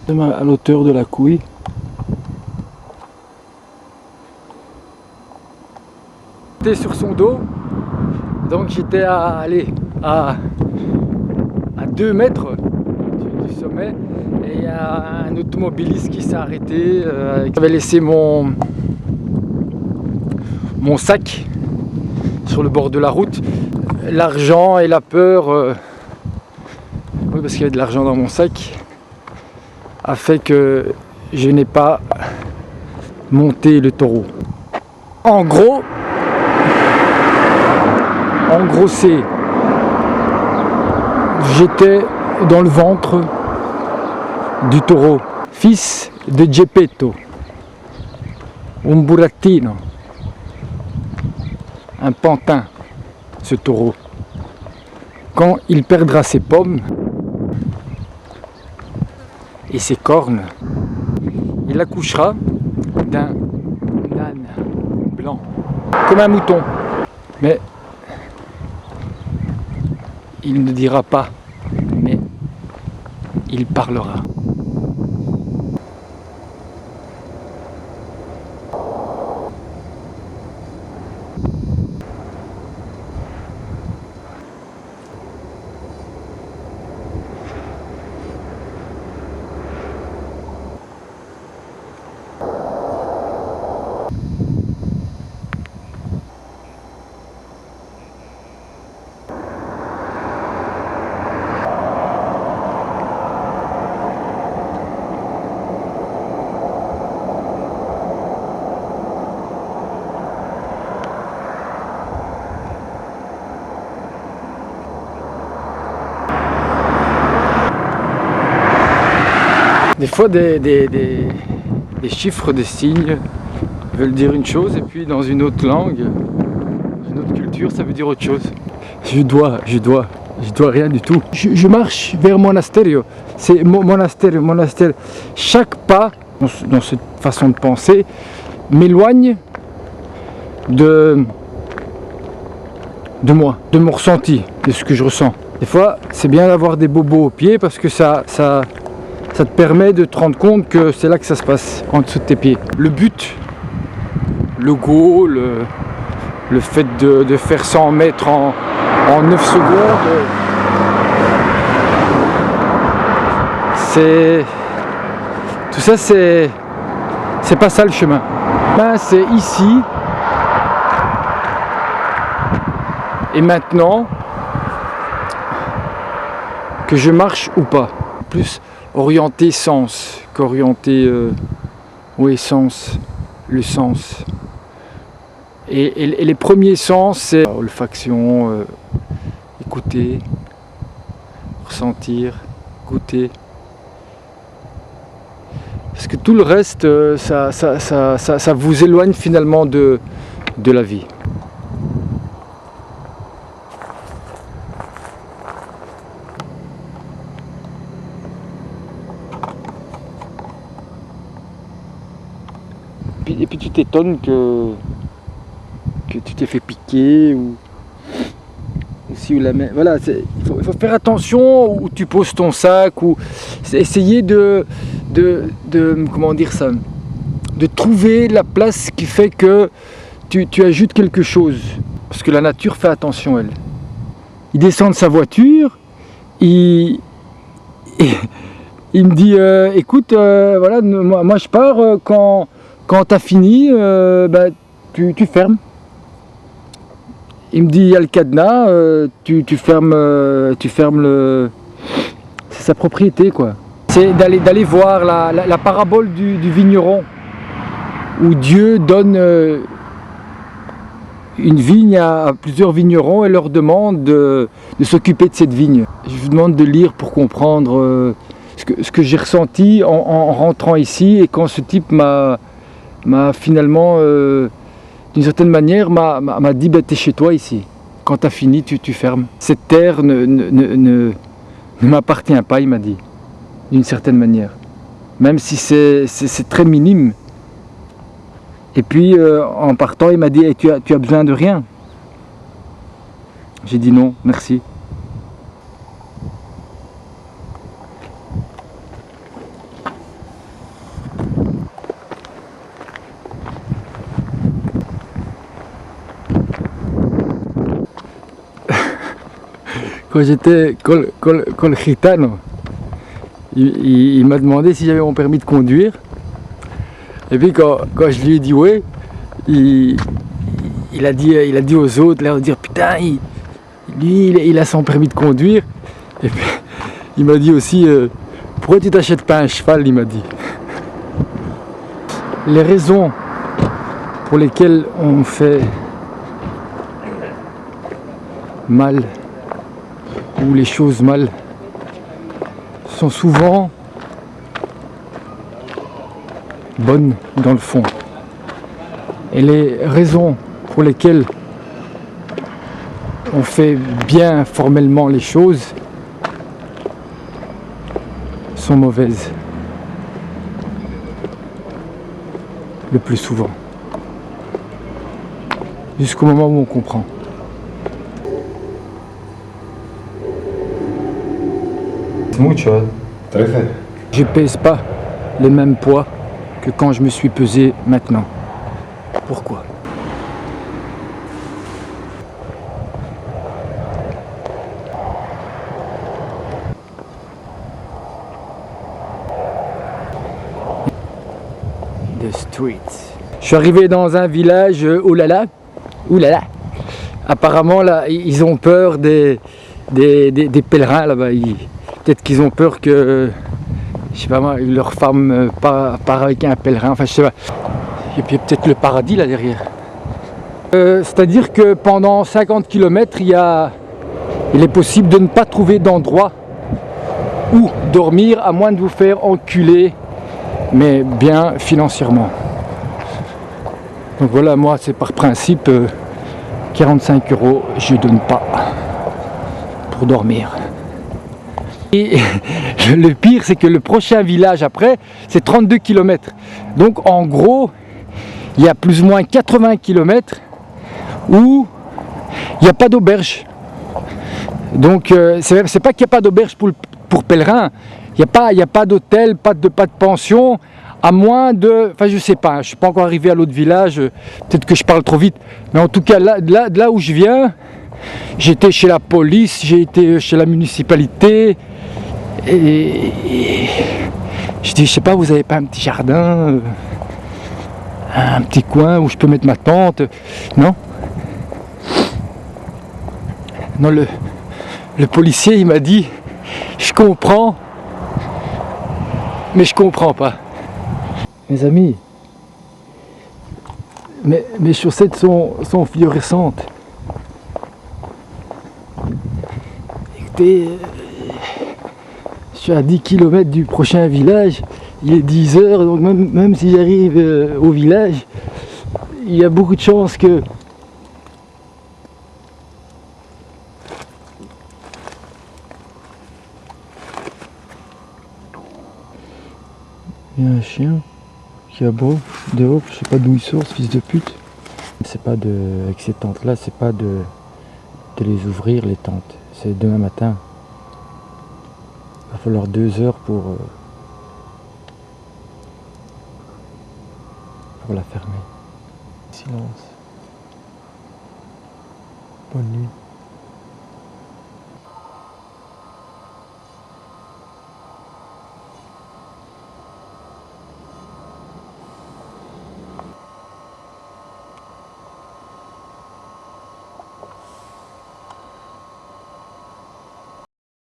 À l'auteur de la couille. J'étais sur son dos, donc j'étais à 2 mètres du sommet, et il y a un automobiliste qui s'est arrêté. J'avais laissé mon sac sur le bord de la route. L'argent et la peur, oui, parce qu'il y avait de l'argent dans mon sac, a fait que je n'ai pas monté le taureau. En gros c'est, j'étais dans le ventre du taureau, fils de Geppetto, un burattino, un pantin, ce taureau. Quand il perdra ses pommes et ses cornes, il accouchera d'un âne blanc, comme un mouton. Mais il ne dira pas, mais il parlera. Des fois, des chiffres, des signes veulent dire une chose, et puis dans une autre langue, une autre culture, ça veut dire autre chose. Je dois rien du tout. Je marche vers Monasterio. C'est monastère. Chaque pas dans cette façon de penser m'éloigne de moi, de mon ressenti, de ce que je ressens. Des fois, c'est bien d'avoir des bobos aux pieds parce que ça te permet de te rendre compte que c'est là que ça se passe, en dessous de tes pieds. Le but, le goal, le fait de faire 100 mètres en 9 secondes, tout ça, c'est pas ça le chemin. Ben, c'est ici et maintenant que je marche ou pas. Plus orienté sens qu'orienté sens, le sens. Et les premiers sens, c'est olfaction, écouter, ressentir, goûter. Parce que tout le reste, ça vous éloigne finalement de la vie. Et puis tu t'étonnes que tu t'es fait piquer ou la main. Voilà, il faut faire attention où tu poses ton sac, ou essayer de comment dire ça, de trouver la place qui fait que tu ajoutes quelque chose. Parce que la nature fait attention, elle. Il descend de sa voiture, il me dit écoute, voilà, moi je pars, quand tu as fini, tu fermes. Il me dit il y a le cadenas, tu fermes le. C'est sa propriété, quoi. C'est d'aller voir la parabole du vigneron, où Dieu donne une vigne à plusieurs vignerons et leur demande de s'occuper de cette vigne. Je vous demande de lire pour comprendre ce que j'ai ressenti en rentrant ici, et quand ce type m'a finalement, d'une certaine manière, m'a dit t'es chez toi ici. Quand tu as fini, tu fermes. Cette terre ne m'appartient pas, il m'a dit, d'une certaine manière. Même si c'est très minime. Et puis en partant, il m'a dit tu as besoin de rien. J'ai dit non, merci. quand j'étais col gitano, il m'a demandé si j'avais mon permis de conduire. Et puis quand je lui ai dit ouais, il a dit aux autres, là, de dire putain, lui il a son permis de conduire. Et puis il m'a dit aussi pourquoi tu t'achètes pas un cheval, il m'a dit. Les raisons pour lesquelles on fait mal ou les choses mal sont souvent bonnes dans le fond. Et les raisons pour lesquelles on fait bien formellement les choses sont mauvaises. Le plus souvent. Jusqu'au moment où on comprend. Mucho, très fait. Je pèse pas le même poids que quand je me suis pesé maintenant. Pourquoi? The streets. Je suis arrivé dans un village, oulala. Apparemment là, ils ont peur des pèlerins là-bas. Peut-être qu'ils ont peur que, je sais pas moi, leur femme part avec un pèlerin, enfin je sais pas. Et puis peut-être le paradis là derrière. C'est-à-dire que pendant 50 km, il est possible de ne pas trouver d'endroit où dormir, à moins de vous faire enculer, mais bien financièrement. Donc voilà, moi c'est par principe 45 €, je donne pas pour dormir. Et le pire, c'est que le prochain village après, c'est 32 km. Donc en gros, il y a plus ou moins 80 km où il n'y a pas d'auberge. Donc c'est pas qu'il n'y a pas d'auberge pour pèlerins, il n'y a pas d'hôtel, pas de pension, à moins de... Enfin je sais pas, je ne suis pas encore arrivé à l'autre village, peut-être que je parle trop vite, mais en tout cas là où je viens, j'étais chez la police, j'ai été chez la municipalité, et je dis, je sais pas, vous avez pas un petit jardin, un petit coin où je peux mettre ma tente? Non. Non, le policier il m'a dit, je comprends, mais je comprends pas. Mes amis, mes chaussettes sont fluorescentes. Écoutez, je suis à 10 km du prochain village, il est 10 h, donc même si j'arrive au village, il y a beaucoup de chances que... Il y a un chien qui aboie dehors, je sais pas d'où il sort, ce fils de pute. C'est pas avec ces tentes là, c'est pas de les ouvrir les tentes, c'est demain matin. Il va falloir 2 heures pour la fermer. Silence. Bonne nuit.